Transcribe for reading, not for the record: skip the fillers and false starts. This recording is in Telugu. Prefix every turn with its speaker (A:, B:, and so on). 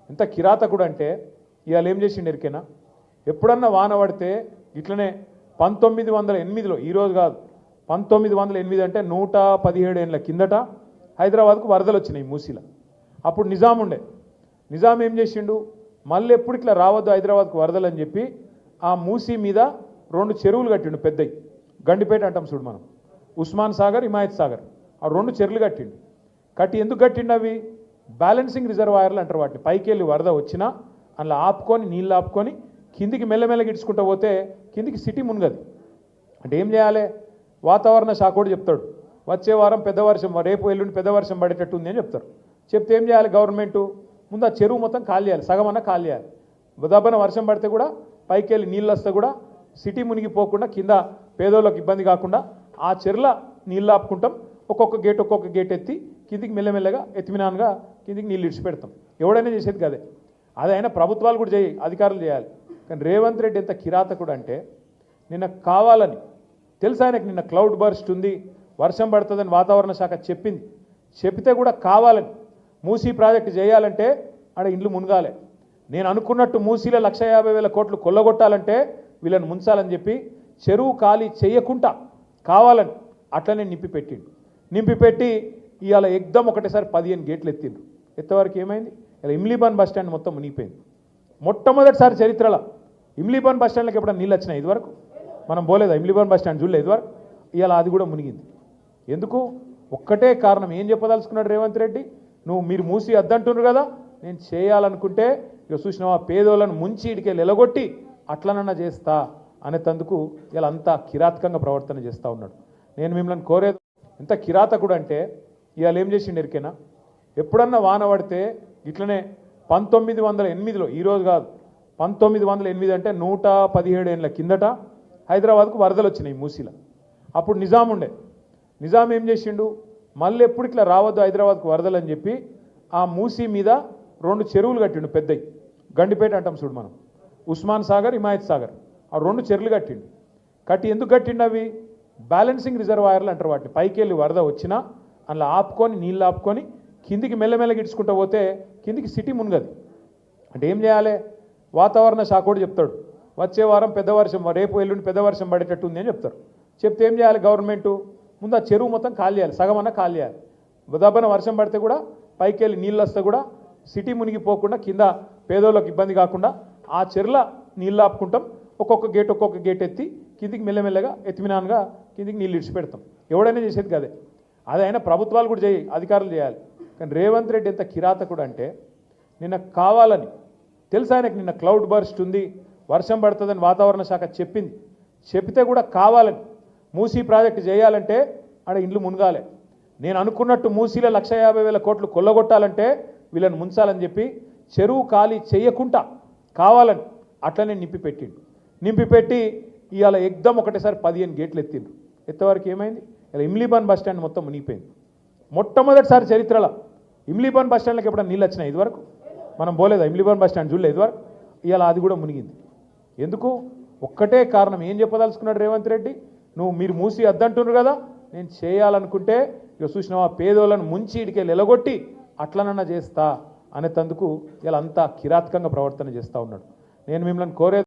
A: ఎంత కిరాతకుడు అంటే ఇవాళ ఏం చేసిండు ఎరికేనా? ఎప్పుడన్నా వాన పడితే ఇట్లనే 1908లో ఈరోజు కాదు 1908 అంటే 117 ఏళ్ళ కిందట హైదరాబాద్కు వరదలు వచ్చినాయి మూసీలో. అప్పుడు నిజాం ఉండే. నిజాం ఏం చేసిండు, మళ్ళీ ఎప్పుడు ఇట్లా రావద్దు హైదరాబాద్కు వరదలు అని చెప్పి ఆ మూసీ మీద 2 చెరువులు కట్టిండు పెద్దయి. గండిపేట అంటాం చూడు మనం, ఉస్మాన్ సాగర్, హిమాయత్ సాగర్, ఆ 2 చెరువులు కట్టిండు. కట్టి ఎందుకు కట్టిండు? అవి బ్యాలెన్సింగ్ రిజర్వాయర్లు అంటారు వాటిని. పైకి వెళ్ళి వరద వచ్చినా అందులో ఆపుకొని నీళ్ళు ఆపుకొని కిందికి మెల్లమెల్లగా ఇడ్చుకుంటూ పోతే కిందికి సిటీ మునగదు. అంటే ఏం చేయాలి? వాతావరణ శాఖ కూడా చెప్తాడు వచ్చే వారం పెద్ద వర్షం, రేపు ఎల్లుండి పెద్ద వర్షం పడేటట్టు ఉంది అని చెప్తారు. చెప్తే ఏం చేయాలి గవర్నమెంటు? ముందు ఆ చెరువు మొత్తం ఖాళీ చేయాలి, సగం అన్న ఖాళీ చేయాలి. దబ్బన వర్షం పడితే కూడా పైకి వెళ్ళి నీళ్ళు వస్తే కూడా సిటీ మునిగిపోకుండా కింద పేదోళ్ళకి ఇబ్బంది కాకుండా ఆ చెరువుల నీళ్ళు ఆపుకుంటాం. ఒక్కొక్క గేట్ ఎత్తి కిందికి మెల్లమెల్లగా ఎత్తిమినాన్గా కిందికి నీళ్ళు ఇడిచిపెడతాం. ఎవడైనా చేసేది కదే. అదైనా ప్రభుత్వాలు కూడా అధికారులు చేయాలి. కానీ రేవంత్ రెడ్డి ఎంత కిరాతకుడు అంటే నిన్న కావాలని తెలుసు ఆయనకు, నిన్న క్లౌడ్ బర్స్ట్ ఉంది, వర్షం పడుతుందని వాతావరణ శాఖ చెప్పింది. చెప్తే కూడా కావాలని మూసీ ప్రాజెక్టు చేయాలంటే ఆడ ఇండ్లు మునగాలి. నేను అనుకున్నట్టు మూసీలో 150,000 కోట్లు కొల్లగొట్టాలంటే వీళ్ళని ముంచాలని చెప్పి చెరువు ఖాళీ చేయకుండా కావాలని అట్లనే నింపిపెట్టి ఇవాళ ఎగ్దం ఒకటేసారి 15 గేట్లు ఎత్తిండ్రు. ఎత్తవరకు ఏమైంది? ఇలా ఇమ్లీబాన్ బస్ స్టాండ్ మొత్తం మునిగిపోయింది. మొట్టమొదటిసారి చరిత్రలో ఇమ్లీబాన్ బస్ స్టాండ్కి ఎప్పుడైనా నీళ్ళు వచ్చినాయి? ఇదివరకు మనం పోలేదా? ఇమ్లీబాన్ బస్ స్టాండ్ చూడలేదు ఇదివరకు. ఇవాళ అది కూడా మునిగింది. ఎందుకు? ఒక్కటే కారణం. ఏం చెప్పదలుచుకున్నాడు రేవంత్ రెడ్డి? మీరు మూసి అద్దంటున్నారు కదా, నేను చేయాలనుకుంటే ఇక చూసినావా పేదోళ్ళను ముంచి ఇడికెళ్ళి ఎలగొట్టి అట్లనన్నా చేస్తా అనేందుకు ఇలా అంతా కిరాతకంగా ప్రవర్తన చేస్తూ ఉన్నాడు. నేను మిమ్మల్ని కోరేది, ఎంత కిరాతకుడు అంటే ఇవాళ ఏం చేసిండు ఎరికేనా? ఎప్పుడన్నా వాన పడితే ఇట్లనే 1908లో ఈరోజు కాదు 1908 అంటే 117 ఏళ్ళ కిందట హైదరాబాద్కు వరదలు వచ్చినాయి మూసీలో. అప్పుడు నిజాం ఉండే. నిజాం ఏం చేసిండు, మళ్ళీ ఎప్పుడు ఇట్లా రావద్దు హైదరాబాద్కు వరదలు అని చెప్పి ఆ మూసీ మీద 2 చెరువులు కట్టిండు పెద్దయి. గండిపేట అంటాం చూడు మనం, ఉస్మాన్ సాగర్, హిమాయత్ సాగర్, ఆ 2 చెరువులు కట్టిండు. కట్టి ఎందుకు కట్టిండు? అవి బ్యాలెన్సింగ్ రిజర్వాయర్లు అంటారు వాటిని. పైకి వెళ్ళి వరద వచ్చినా అందులో ఆపుకొని నీళ్ళు ఆపుకొని కిందికి మెల్లమెల్లగా ఇడ్చుకుంటూ పోతే కిందికి సిటీ మునగదు. అంటే ఏం చేయాలి? వాతావరణ శాఖ కూడా చెప్తాడు వచ్చే వారం పెద్ద వర్షం, రేపు ఎల్లుండి పెద్ద వర్షం పడేటట్టు ఉంది అని చెప్తారు. చెప్తే ఏం చేయాలి గవర్నమెంటు? ముందు ఆ చెరువు మొత్తం ఖాళీ చేయాలి, సగం అన్న ఖాళీ చేయాలి. దబ్బన వర్షం పడితే కూడా పైకి వెళ్ళి నీళ్ళు వస్తే కూడా సిటీ మునిగిపోకుండా కింద పేదోళ్ళకి ఇబ్బంది కాకుండా ఆ చెరువుల నీళ్ళు ఆపుకుంటాం. ఒక్కొక్క గేట్ ఎత్తి కిందికి మెల్లమెల్లగా ఎత్తిమినాన్గా కిందికి నీళ్ళు ఇడిచిపెడతాం. ఎవడైనా చేసేది కదే. అదైనా ప్రభుత్వాలు కూడా అధికారులు చేయాలి. కానీ రేవంత్ రెడ్డి ఎంత కిరాతకుడు అంటే నిన్న కావాలని తెలుసు ఆయనకు, నిన్న క్లౌడ్ బర్స్ట్ ఉంది, వర్షం పడుతుందని వాతావరణ శాఖ చెప్పింది. చెప్తే కూడా కావాలని మూసీ ప్రాజెక్టు చేయాలంటే ఆడ ఇండ్లు మునగాలి. నేను అనుకున్నట్టు మూసీలో 150,000 కోట్లు కొల్లగొట్టాలంటే వీళ్ళని ముంచాలని చెప్పి చెరువు ఖాళీ చేయకుండా కావాలని అట్లనే నింపిపెట్టి ఇవాళ ఎగ్దం ఒకటేసారి 15 గేట్లు ఎత్తిండ్రు. ఎత్తవరకు ఏమైంది? ఇలా ఇమ్లీబాన్ బస్ స్టాండ్ మొత్తం మునిగిపోయింది. మొట్టమొదటిసారి చరిత్రలో ఇమ్లీబాన్ బస్ స్టాండ్కి ఎప్పుడైనా నీళ్ళు వచ్చినాయి? ఇదివరకు మనం పోలేదా? ఇమ్లీబాన్ బస్ స్టాండ్ చూడలేదు ఇదివరకు. ఇవాళ అది కూడా మునిగింది. ఎందుకు? ఒక్కటే కారణం. ఏం చెప్పదలుచుకున్నాడు రేవంత్ రెడ్డి? మీరు మూసి అద్దంటున్నారు కదా, నేను చేయాలనుకుంటే ఇక చూసినావా పేదోళ్ళను ముంచి ఇడికెళ్ళి ఎలగొట్టి అట్లనన్నా చేస్తా అనేందుకు ఇలా అంతా కిరాతకంగా ప్రవర్తన చేస్తూ ఉన్నాడు. నేను మిమ్మల్ని కోరేది,